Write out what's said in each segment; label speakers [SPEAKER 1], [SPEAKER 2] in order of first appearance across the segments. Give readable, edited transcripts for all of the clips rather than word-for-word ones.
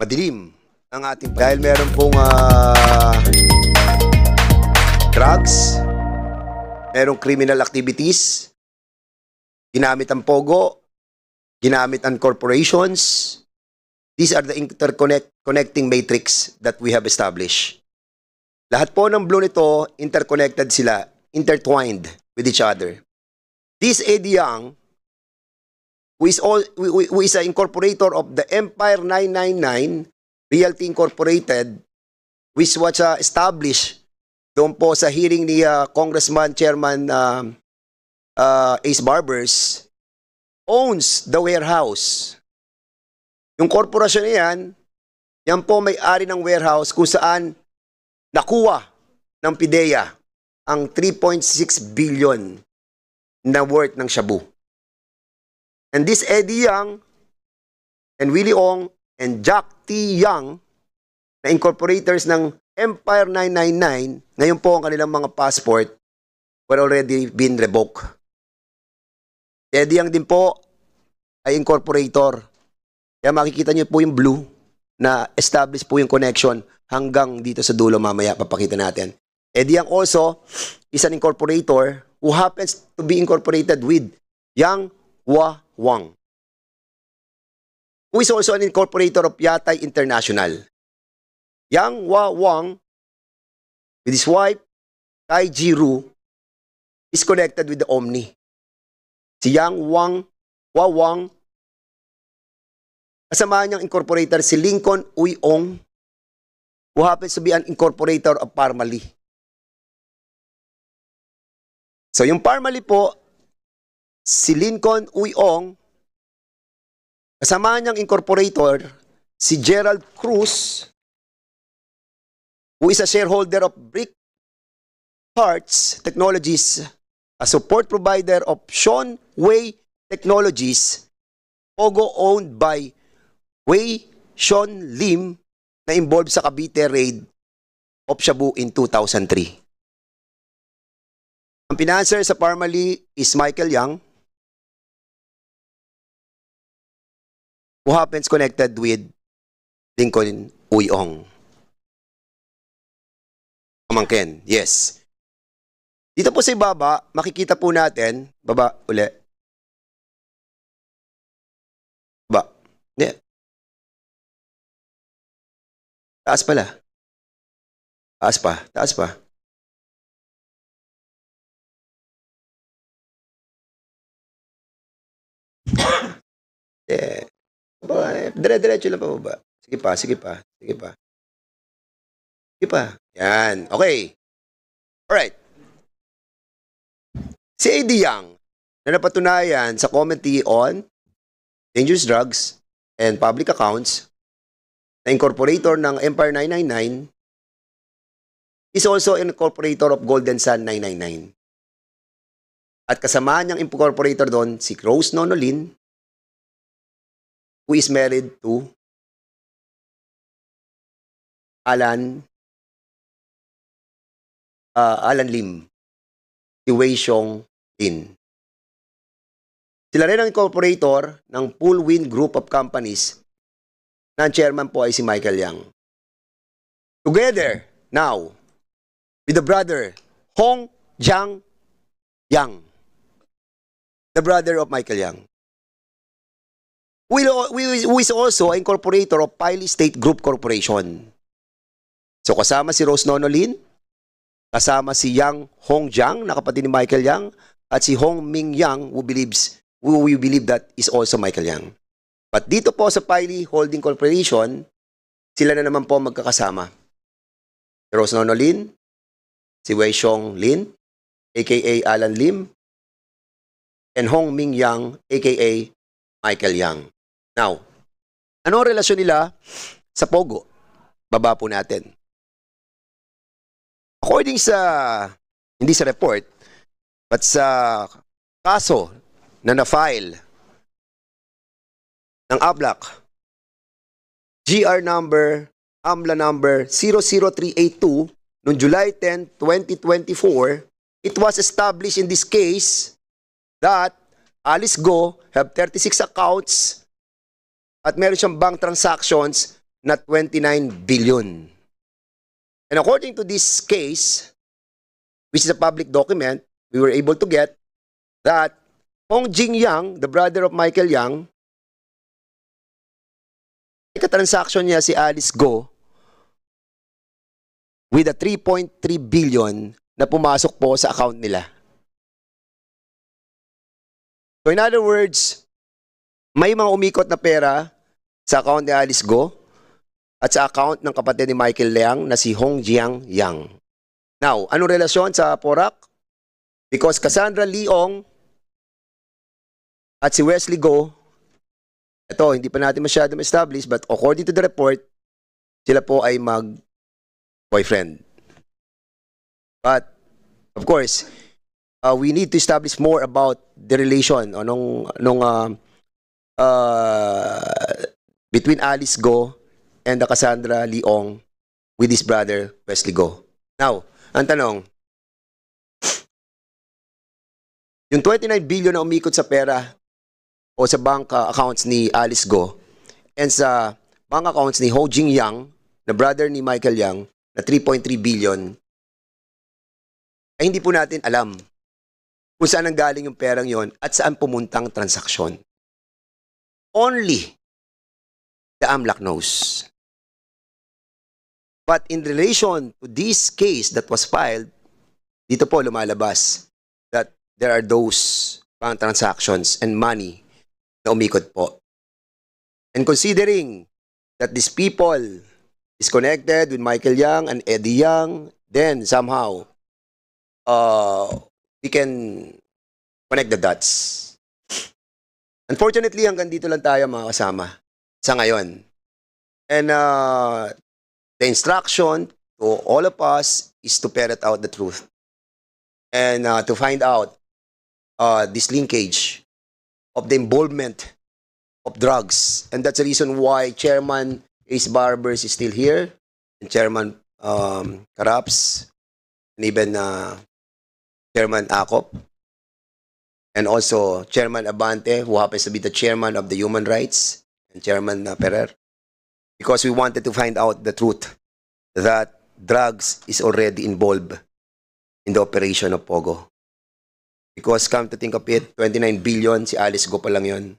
[SPEAKER 1] madilim ang ating dahil meron pong drugs, merong criminal activities, ginamit ang pogo, ginamit ang corporations. These are the connecting matrix that we have established. Lahat po ng blue nito, interconnected sila, intertwined with each other. This Eddie Yang, who is an incorporator of the Empire 999 Realty Incorporated, which was established doon po sa hearing ni Congressman Chairman Ace Barbers, owns the warehouse. Yung korporasyon na yan po may-ari ng warehouse kung saan nakuha ng PIDEA ang 3.6 billion na worth ng shabu. And this Eddie Yang and Willie Ong and Jack T. Yang na incorporators ng Empire 999, ngayon po ang kanilang mga passport were already been revoked. Eddie Yang din po ay incorporator. Kaya makikita niyo po yung blue na establish po yung connection hanggang dito sa dulo mamaya papakita natin. Eddie Yang also is an incorporator who happens to be incorporated with Yang Hua Wang, who is also an incorporator of Yatay International. Yang Hua Wang, with his wife, Tai Jiru, is connected with the Omni. Si Yang Hua Wang, kasama niyang incorporator si Lincoln Uy Ong, who happens to be an incorporator of Parmali. So yung Parmali po, si Lincoln Uy Ong, kasama niyang incorporator si Gerald Cruz, who is a shareholder of Brick Hearts Technologies, a support provider of Sean Wei Technologies, Pogo owned by Wei Sean Lim, na involved sa Cavite raid of Shabu in 2003. Ang financer sa Parmali is Michael Yang, who happens connected with Lincoln Uy Ong. Pamangkin, yes. Dito po sa ibaba, makikita po natin, baba uli. Baba. Yeah. Taas pala. Taas pa, taas pa. Dire-diretso lang pa baba. Sige pa, sige pa, sige pa. Sige pa. Yan. Okay. Alright. Si Eddie Yang, na napatunayan sa Committee on Dangerous Drugs and Public Accounts, na incorporator ng Empire 999, is also an incorporator of Golden Sun 999. At kasama niyang incorporator doon si Rose Nonolin, who is married to Alan Lim, si Wei Xiong Lin. Sila rin ang incorporator ng Poolwind Group of Companies na ang chairman po ay si Michael Yang. Together, now, with the brother, Hong Jiang Yang, the brother of Michael Yang, who is also an incorporator of Piley State Group Corporation. So kasama si Rose Nonolin, kasama si Yang Hong Jiang, na kapatid ni Michael Yang, at si Hong Ming Yang, who we believe that is also Michael Yang. But dito po sa Piley Holding Corporation, sila na naman po magkakasama. Si Rose Nonolin, si Wei Xiong Lin, aka Alan Lim, and Hong Ming Yang, aka Michael Yang. Now, ano ang relasyon nila sa Pogo? Baba po natin. According sa, hindi sa report, but sa kaso na na-file ng ABLAC, GR number, AMLA number 00382, noong July 10, 2024, it was established in this case that Alice Go have 36 accounts at meron siyang bank transactions na 29 billion. And according to this case, which is a public document, we were able to get that Hong Jing Yang, the brother of Michael Yang, ika-transaction niya si Alice Go with a 3.3 billion na pumasok po sa account nila. So in other words, may mga umikot na pera sa account ni Alice Go at sa account ng kapatid ni Michael Liang na si Hong Jiang Yang. Now, anong relasyon sa PORAC? Because Cassandra Leong at si Wesley Go, ito, hindi pa natin masyadong establish, but according to the report, sila po ay mag-boyfriend. But, of course, we need to establish more about the relation between Alice Go and the Cassandra Leong with his brother, Wesley Go. Now, ang tanong, yung 29 billion na umikot sa pera o sa bank accounts ni Alice Go and sa bank accounts ni Ho Jing Yang, na brother ni Michael Yang, na 3.3 billion, ay hindi po natin alam kung saan ang galing yung perang yon at saan pumuntang transaksyon. Only the AMLAC knows. But in relation to this case that was filed, dito po lumalabas that there are those bank transactions and money na umikot po. And considering that these people is connected with Michael Yang and Eddie Yang, then somehow we can connect the dots. Unfortunately, hanggang dito lang tayo mga kasama sa ngayon. And the instruction to all of us is to ferret out the truth and to find out this linkage of the involvement of drugs. And that's the reason why Chairman Ace Barbers is still here, and Chairman Karaps, and even Chairman Akop, and also Chairman Abante, who happens to be the chairman of the Human Rights, and Chairman Perer. Because we wanted to find out the truth that drugs is already involved in the operation of Pogo. Because come to think of it, 29 billion, si Alice Go pa lang yun.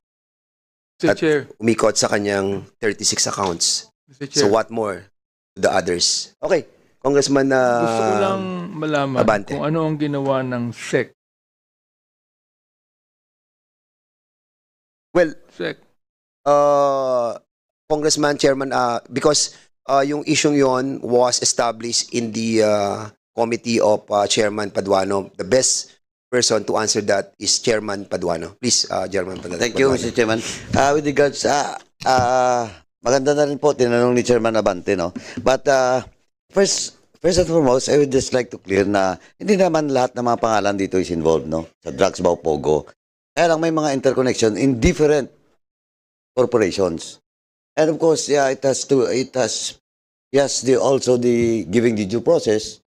[SPEAKER 2] Mr.
[SPEAKER 1] At
[SPEAKER 2] Chair,
[SPEAKER 1] umikot sa kanyang 36 accounts.
[SPEAKER 2] Mr. Chair,
[SPEAKER 1] So what more to the others? Okay, Congressman
[SPEAKER 2] gusto ko lang malaman
[SPEAKER 1] Abante.
[SPEAKER 2] kung ano ang ginawa ng SEC.
[SPEAKER 1] Well,
[SPEAKER 2] SEC.
[SPEAKER 1] Congressman, Chairman, because yung issue yon was established in the committee of Chairman Paduano. The best person to answer that is Chairman Paduano. Please, Chairman Paduano.
[SPEAKER 3] Thank you, Mr. Chairman. With regards, maganda na rin po, tinanong ni Chairman Abante, no? But first and foremost, I would just like to clear na hindi naman lahat ng mga pangalan dito is involved, no? Sa drugs ba o Pogo. Kaya lang may mga interconnection in different corporations. And of course, yeah, also the giving the due process.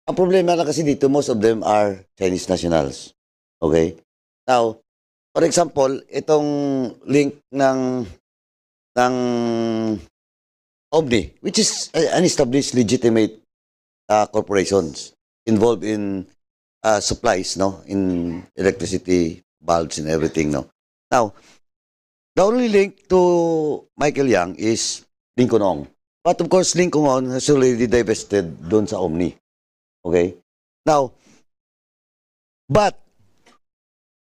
[SPEAKER 3] Ang problema na kasi dito, most of them are Chinese nationals. Okay? Now, for example, itong link ng Omni, which is an established legitimate corporations involved in supplies, no? In electricity, bulbs and everything, no? Now, the only link to Michael Yang is Lincoln Ong. But of course, Lincoln Ong has already divested doon sa Omni. Okay? Now, but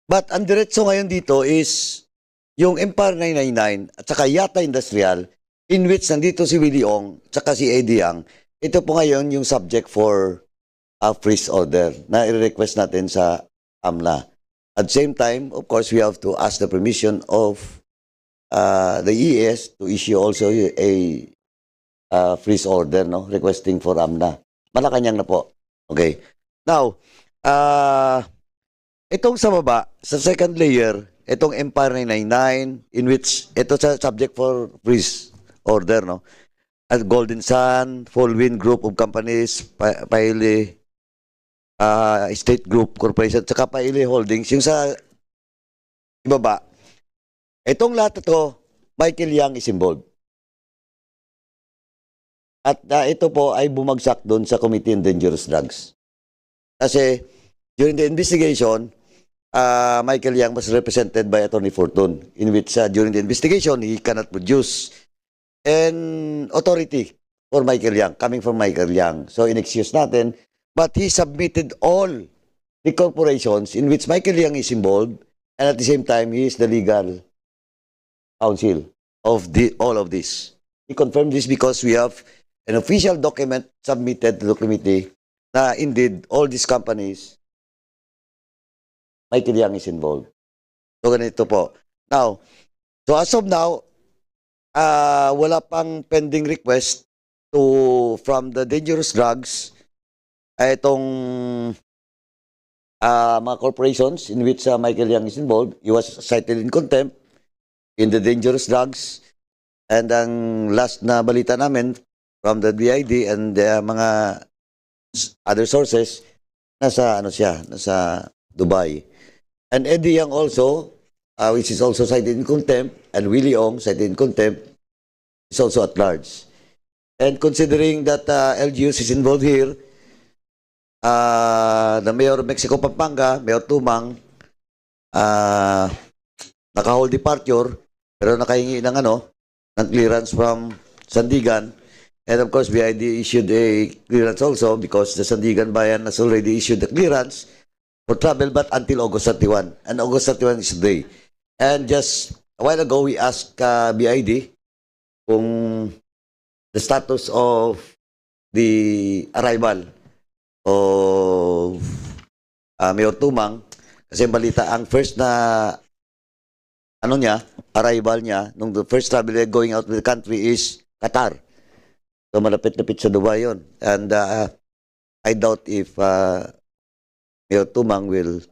[SPEAKER 3] ang diretso ngayon dito is yung Empire 999 at saka Yata Industrial, in which nandito si Willie Ong at saka si Eddie Yang. Ito po ngayon yung subject for a freeze order na i-request natin sa AMLA. At the same time, of course, we have to ask the permission of the EAS to issue also a freeze order, no, requesting for AMLA. Malacanang na po. Okay. Now, itong sa baba, sa second layer, itong Empire 999, in which ito sa subject for freeze order, no? At Golden Sun, Fallwind Group of Companies, Paile State Group Corporation, saka Paile Holdings, yung sa ibaba, itong lahat ito, Michael Yang is involved. At ito po ay bumagsak doon sa Committee on Dangerous Drugs. Kasi during the investigation, Michael Yang was represented by Attorney Fortune, in which during the investigation, he cannot produce an authority for Michael Yang, coming from Michael Yang. So in-excuse natin, but he submitted all the corporations in which Michael Yang is involved, and at the same time, he is the legal counsel of all of this. He confirmed this because we have an official document submitted to the committee na indeed all these companies, Michael Yang is involved. So ganito po. Now, so as of now, wala pang pending request from the dangerous drugs itong mga corporations in which Michael Yang is involved. He was cited in contempt in the dangerous drugs. And ang last na balita namin from the BID and the mga other sources, nasa Dubai. And Eddie Yang also, which is also cited in contempt, and Willie Ong, cited in contempt, is also at large. And considering that LGUs is involved here, the Mayor of Mexico Pampanga, Mayor Tumang, naka-hold departure, pero nakahingi ng ng clearance from Sandigan. And of course, BID issued a clearance also because the Sandigan Bayan has already issued the clearance for travel, but until August 31. And August 31 is today. And just a while ago, we asked BID kung the status of the arrival of Mayor Tumang. Kasi balita, ang first na arrival niya, nung the first travel going out of the country is Qatar. So malapit-lapit sa Dubai yun. And I doubt if Mayor Tumang will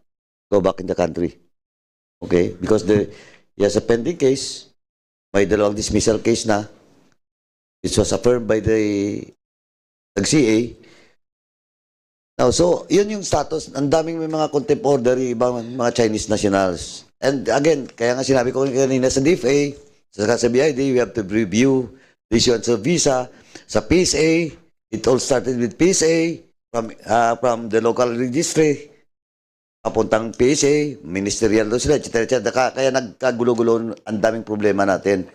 [SPEAKER 3] go back in the country. Okay? Because he has a pending case. May dalawang dismissal case na. It was affirmed by the CA. Now, so, yun yung status. Ang daming may mga contempt order, ibang mga Chinese nationals. And again, kaya nga sinabi ko kanina sa DFA, sa BID, we have to review the issuance of visa. Sa PSA, it all started with PSA from the local registry. Papuntang PSA, ministerial doon sila, etc. Kaya nagkagulo-gulo ang daming problema natin.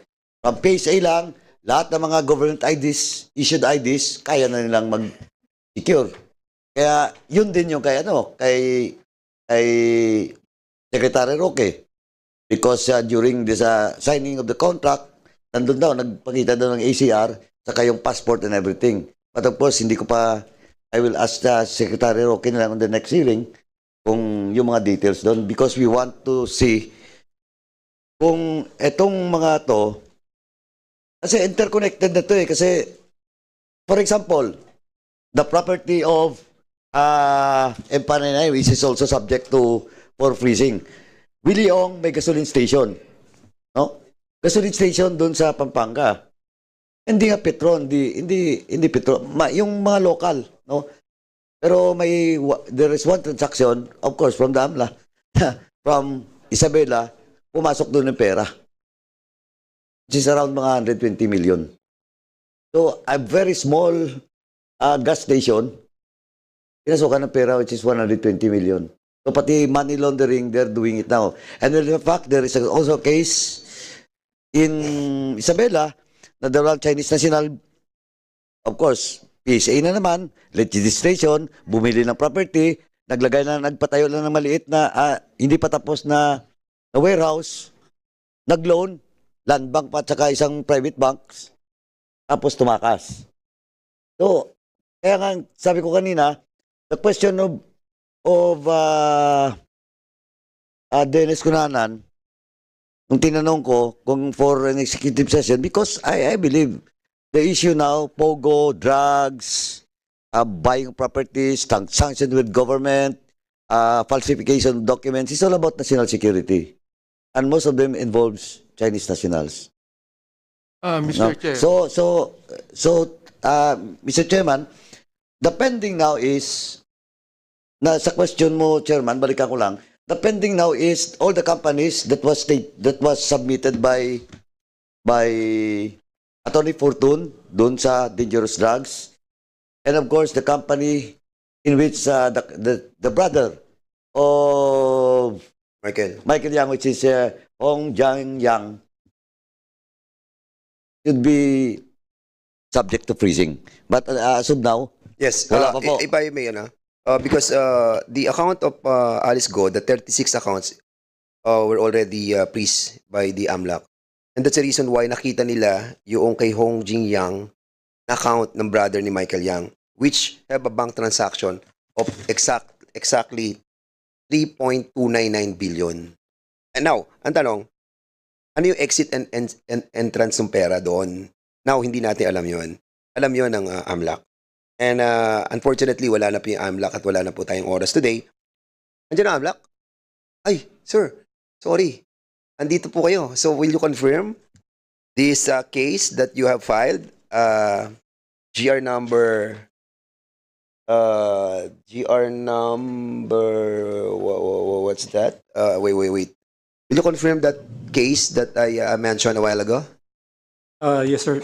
[SPEAKER 3] From PSA lang, lahat ng mga government IDs, issued IDs, kaya na nilang mag-secure. Kaya yun din yung kay Secretary Roque. Because during this signing of the contract, nandun daw, nagpakita daw ng ACR, saka yung passport and everything. But of course, I will ask Secretary Roque na lang on the next hearing kung yung mga details doon. Because we want to see kung etong mga to, kasi interconnected na to eh. Kasi, for example, the property of Empanay, which is also subject to for freezing. Willie Ong may gasoline station. No? Gasoline station doon sa Pampanga. Hindi nga Petron, hindi Petron, yung mga local, no? Pero there is one transaction, of course, from the AMLA, from Isabela, pumasok doon ng pera. Which is around mga 120 million. So, a very small gas station, pinasukan ng pera which is 120 million. So, pati money laundering, they're doing it now. And in fact, there is also a case in Isabela na the Chinese national, of course, PSA na naman, legislation, bumili ng property, nagpatayo lang ng maliit na, hindi pa tapos na warehouse, nag-loan, land bank pa at saka isang private banks, tapos tumakas. So, kaya nga, sabi ko kanina, the question of Dennis Cunanan, nung tinanong ko kung for an executive session, because I believe the issue now, pogo, drugs, buying properties, sanctions with government, falsification of documents, it's all about national security. And most of them involves Chinese nationals.
[SPEAKER 2] Mr. Chair.
[SPEAKER 3] So, Mr. Chairman, the pending now is, sa question mo, Chairman, balikan ko lang, the pending now is all the companies that was submitted by Attorney Fortune, dun sa dangerous drugs. And of course, the company in which the brother of Michael Yang, which is Hong Jiang Yang, should be subject to freezing. But as of now,
[SPEAKER 1] Yes,
[SPEAKER 3] wala pa po.
[SPEAKER 1] if I may, because the account of Alice Go, the 36 accounts were already freeze by the AMLAC. And that's the reason why nakita nila yung kay Hong Jing Yang na account ng brother ni Michael Yang, which have a bank transaction of exactly 3.299 billion. And now, ang tanong, ano yung exit and entrance ng pera doon? Now, hindi natin alam yon. Alam yon ng AMLAC. And unfortunately, wala na po yung AMLAC at wala na po tayong oras today. Andiyan na AMLAC? Ay, sir, sorry. Andito po kayo. So, will you confirm this case that you have filed? GR number... what's that? Wait. Will you confirm that case that I mentioned a while ago?
[SPEAKER 4] Yes, sir.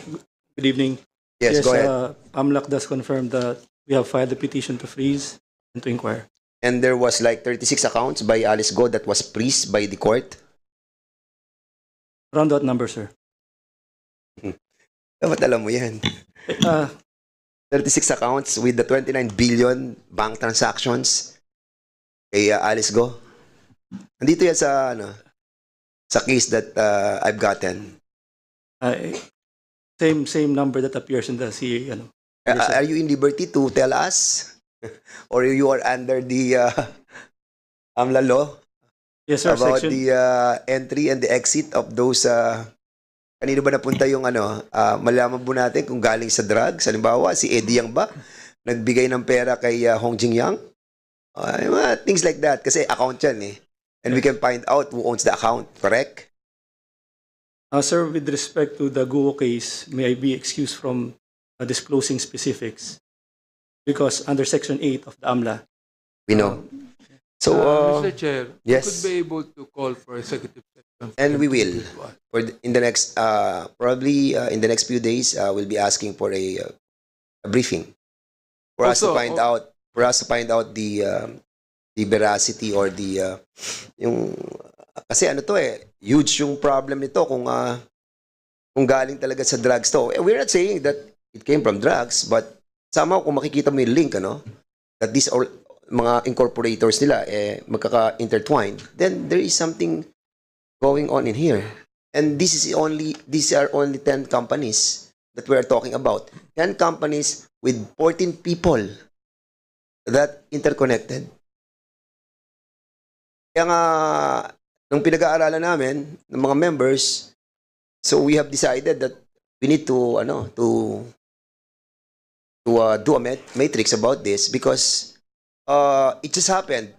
[SPEAKER 4] Good evening.
[SPEAKER 1] Yes, go ahead.
[SPEAKER 4] AMLAC does confirm that we have filed the petition to freeze and to inquire.
[SPEAKER 1] And there was like 36 accounts by Alice Go that was freezed by the court.
[SPEAKER 4] Around that number, sir.
[SPEAKER 1] Dapat alam mo yan. 36 accounts with the 29 billion bank transactions kay Alice Go. Nandito yan sa case that I've gotten.
[SPEAKER 4] Same number that appears in the CA.
[SPEAKER 1] Are you in liberty to tell us? Or you are under the AMLA law
[SPEAKER 4] Yes, sir.
[SPEAKER 1] about
[SPEAKER 4] Section.
[SPEAKER 1] the entry and the exit of those kanino ba napunta yung malaman po natin kung galing sa drugs? Halimbawa, si Eddie Yang ba? Nagbigay ng pera kay Hong Jing Yang? Things like that. Kasi account yan eh. And we can find out who owns the account. Correct?
[SPEAKER 4] Sir, with respect to the Guo case, may I be excused from disclosing specifics? Because under Section 8 of the AMLA,
[SPEAKER 1] We know. So,
[SPEAKER 2] Mr. Chair,
[SPEAKER 1] yes.
[SPEAKER 2] you could be able to call for executive session.
[SPEAKER 1] And we will. In the next, probably in the next few days, we'll be asking for a briefing for us to
[SPEAKER 2] Also,
[SPEAKER 1] find out the veracity or the yung kasi huge yung problem nito kung galing talaga sa drugs to. We're not saying that it came from drugs, but somehow kung makikita mo yung link that these all mga incorporators nila magkaka-intertwined, then there is something going on in here. And these are only 10 companies that we are talking about. 10 companies with 14 people that interconnected. Kaya nga, nung pinag-aaralan namin ng mga members, so we have decided that we need to do a matrix about this because it just happened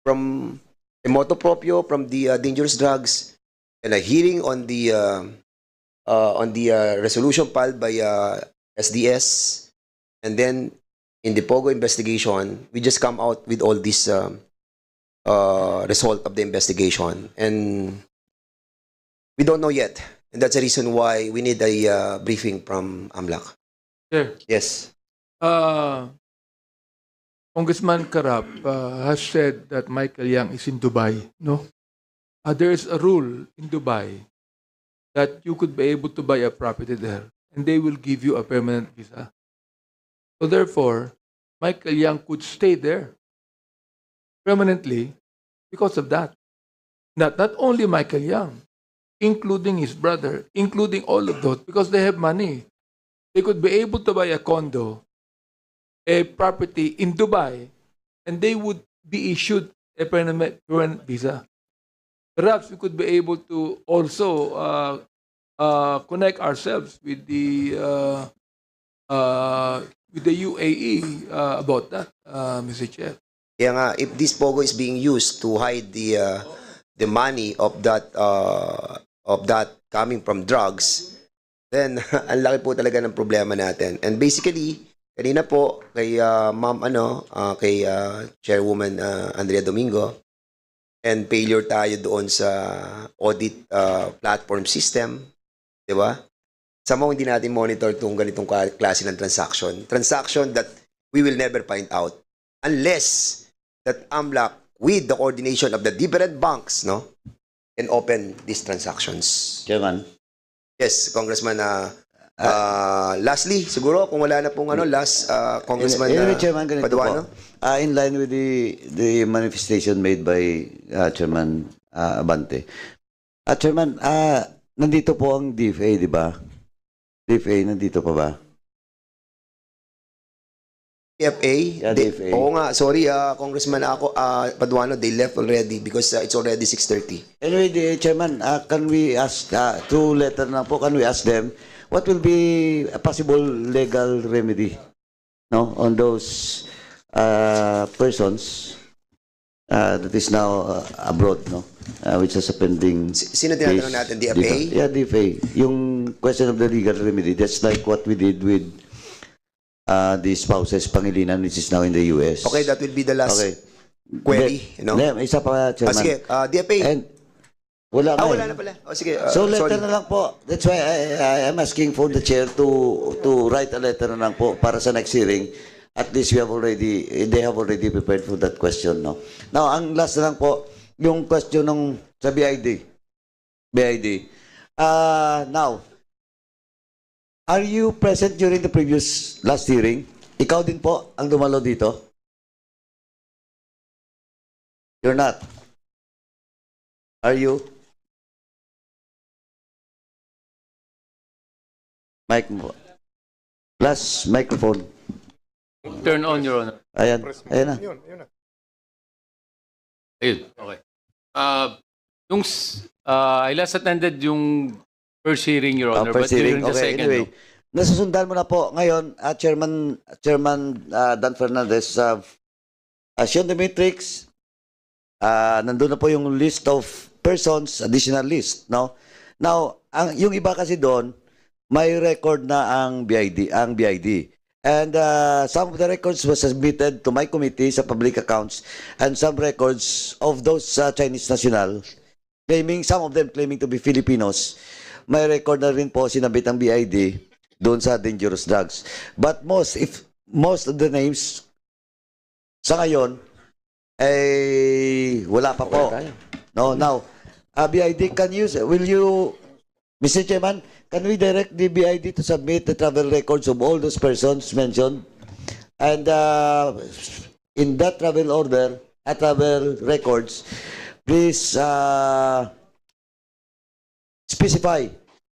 [SPEAKER 1] from a motu proprio from the dangerous drugs and a hearing on the resolution filed by SDS, and then in the Pogo investigation, we just come out with all this result of the investigation, and we don't know yet, and that's the reason why we need a briefing from AMLAC.
[SPEAKER 2] Chair,
[SPEAKER 1] Yes.
[SPEAKER 2] Congressman Karap has said that Michael Yang is in Dubai, no? There is a rule in Dubai that you could be able to buy a property there and they will give you a permanent visa. So therefore, Michael Yang could stay there permanently because of that. Not only Michael Yang, including his brother, including all of those, because they have money. They could be able to buy a condo, a property in Dubai, and they would be issued a permanent visa. Perhaps we could be able to also connect ourselves with the UAE about that, Mr. Chair.
[SPEAKER 1] Kaya nga, if this Pogo is being used to hide the money of that coming from drugs, then ang laki po talaga ng problema natin. And basically, kanina po kay kay Chairwoman Andrea Domingo, and failure tayo doon sa audit platform system, 'di ba? somehow hindi natin monitor itong ganitong klase ng transaction. Transaction that we will never find out unless that AMLAC, with the coordination of the different banks, no, can open these transactions.
[SPEAKER 3] Chairman.
[SPEAKER 1] Yes, Congressman, lastly, siguro, kung wala na pong Congressman
[SPEAKER 3] Chairman, ganito
[SPEAKER 1] Paduano.
[SPEAKER 3] po. In line with the manifestation made by Chairman Abante. Chairman, nandito po ang DFA, di ba? DFA, nandito pa ba?
[SPEAKER 1] DFA?
[SPEAKER 3] Yeah, DFA.
[SPEAKER 1] Oo nga, sorry, Congressman Paduano, they left already because it's already 6:30.
[SPEAKER 3] Anyway, Chairman, can we ask, through letter na po, can we ask them, what will be a possible legal remedy, no, on those persons that is now abroad, no, which is a pending
[SPEAKER 1] Sino tinatanong
[SPEAKER 3] case?
[SPEAKER 1] natin, DFA?
[SPEAKER 3] Yeah, DFA. Yung question of the legal remedy, that's like what we did with the spouses Pangilinan, which is now in the US.
[SPEAKER 1] Okay, that will be the last
[SPEAKER 3] Okay.
[SPEAKER 1] query, no?
[SPEAKER 3] Isa pa, Chairman.
[SPEAKER 1] Sige, DFA.
[SPEAKER 3] And wala na.
[SPEAKER 1] Wala na pala. Sige,
[SPEAKER 3] So letter
[SPEAKER 1] sorry.
[SPEAKER 3] na lang po. That's why I am asking for the chair to write a letter na lang po para sa next hearing. At least they have already prepared for that question, no. Now, ang last na lang po, yung question ng sa BID. Now, are you present during the previous last hearing? Ikaw din po ang dumalo dito? You're not. Are you? Mic mo. Plus microphone.
[SPEAKER 5] Turn on, Your Honor.
[SPEAKER 3] Ayan. Ayan na.
[SPEAKER 5] Ayun, okay. I last attended yung first hearing, Your Honor,
[SPEAKER 3] First
[SPEAKER 5] but
[SPEAKER 3] hearing.
[SPEAKER 5] during the
[SPEAKER 3] Okay,
[SPEAKER 5] second,
[SPEAKER 3] anyway.
[SPEAKER 5] no.
[SPEAKER 3] Nasusundan mo na po. Ngayon, Chairman Dan Fernandez, shown the matrix. Nandun na po yung list of persons, additional list, no? Now, yung iba kasi doon, may record na ang BID. And some of the records was submitted to my committee sa public accounts, and some records of those Chinese national, some of them claiming to be Filipinos, may record na rin po sinabit ang BID doon sa dangerous drugs. But most of the names sa ngayon ay wala pa po. No, now, BID, will you, Mr. Chairman, can we direct the BID to submit the travel records of all those persons mentioned? And in that travel order, travel records, please specify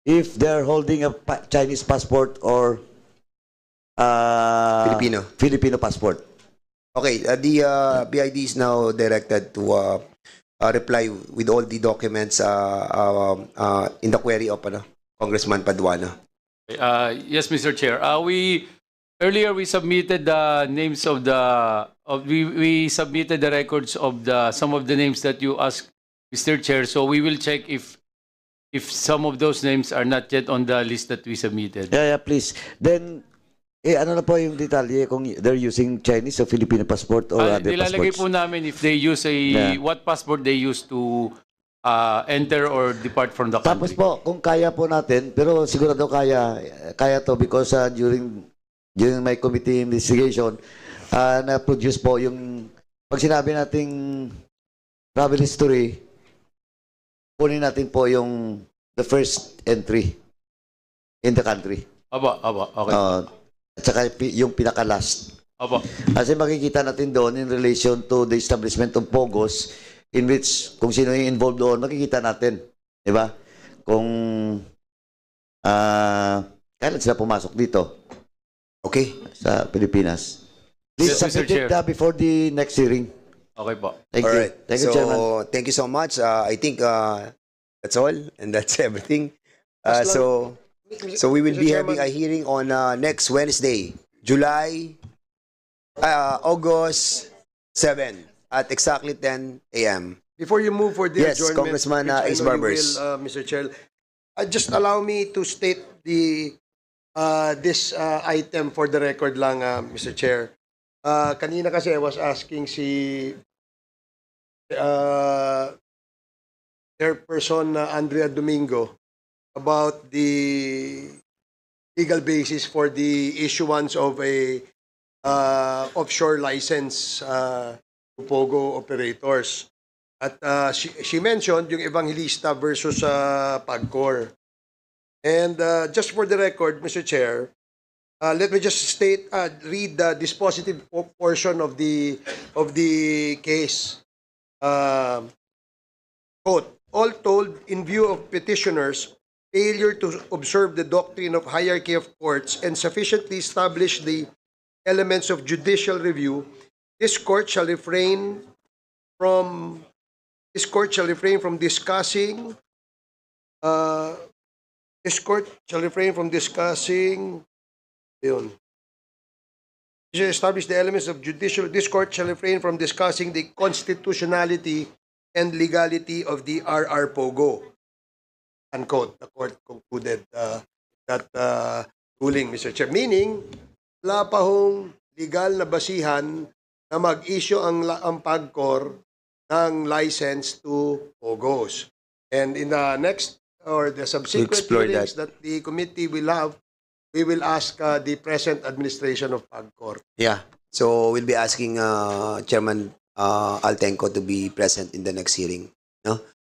[SPEAKER 3] if they're holding a Chinese passport or Filipino passport.
[SPEAKER 1] Okay, the BID is now directed to reply with all the documents in the query of Congressman Paduano.
[SPEAKER 5] Yes, Mr. Chair. Earlier we submitted the names of we submitted the records of some of the names that you asked, Mr. Chair. So we will check if some of those names are not yet on the list that we submitted.
[SPEAKER 3] Yeah, please. Then, ano na po yung detalye kung they're using Chinese or Filipino passport or other
[SPEAKER 5] Nilalagay
[SPEAKER 3] passports?
[SPEAKER 5] po namin if they use what passport they use to enter or depart from the
[SPEAKER 3] Tapos
[SPEAKER 5] country.
[SPEAKER 3] po, kung kaya po natin, pero sigurado kaya to because during my committee investigation, na-produce po yung, pag sinabi nating travel history, kunin natin po yung the first entry in the country.
[SPEAKER 5] Aba, okay.
[SPEAKER 3] At saka yung pinaka-last.
[SPEAKER 5] Aba.
[SPEAKER 3] Kasi makikita natin doon in relation to the establishment of POGOs, in which kung sino yung involved doon, makikita natin. Diba? Kung kailan sila pumasok dito.
[SPEAKER 1] Okay?
[SPEAKER 3] Sa Pilipinas. Please
[SPEAKER 5] Yes, Mr.
[SPEAKER 3] submit it
[SPEAKER 5] Chair.
[SPEAKER 3] before the next hearing.
[SPEAKER 5] Okay po.
[SPEAKER 3] Thank
[SPEAKER 1] All
[SPEAKER 3] you.
[SPEAKER 1] right.
[SPEAKER 3] Thank you, Chairman.
[SPEAKER 1] Thank you so much. I think that's all, and that's everything. So we will be having a hearing on next Wednesday, August 7 at exactly 10 a.m.
[SPEAKER 6] Before you move for the
[SPEAKER 1] Yes,
[SPEAKER 6] adjournment,
[SPEAKER 1] Congressman,
[SPEAKER 6] which I
[SPEAKER 1] Ace
[SPEAKER 6] know you
[SPEAKER 1] Barbers.
[SPEAKER 6] will, Mr. Chair, just allow me to state this item for the record lang, Mr. Chair. Kanina kasi I was asking si chairperson Andrea Domingo about the legal basis for the issuance of a offshore license to POGO operators. At she mentioned yung Evangelista versus PAGCOR. And just for the record, Mr. Chair, let me just read the dispositive portion of the case. Quote, all told, in view of petitioners' failure to observe the doctrine of hierarchy of courts and sufficiently establish the elements of judicial review, this court shall refrain from discussing yun. Establish the elements of judicial. This court shall refrain from discussing the constitutionality and legality of the RR Pogo. Unquote. The court concluded that ruling, Mr. Chair. Meaning, wala pa hong legal na basihan na mag-issue ang PAGCOR ng license to Pogos. And in the next or the subsequent
[SPEAKER 1] explore
[SPEAKER 6] hearings that the committee will have, we will ask the present administration of PAGCOR.
[SPEAKER 1] Yeah. So we'll be asking Chairman Altenco to be present in the next hearing. No?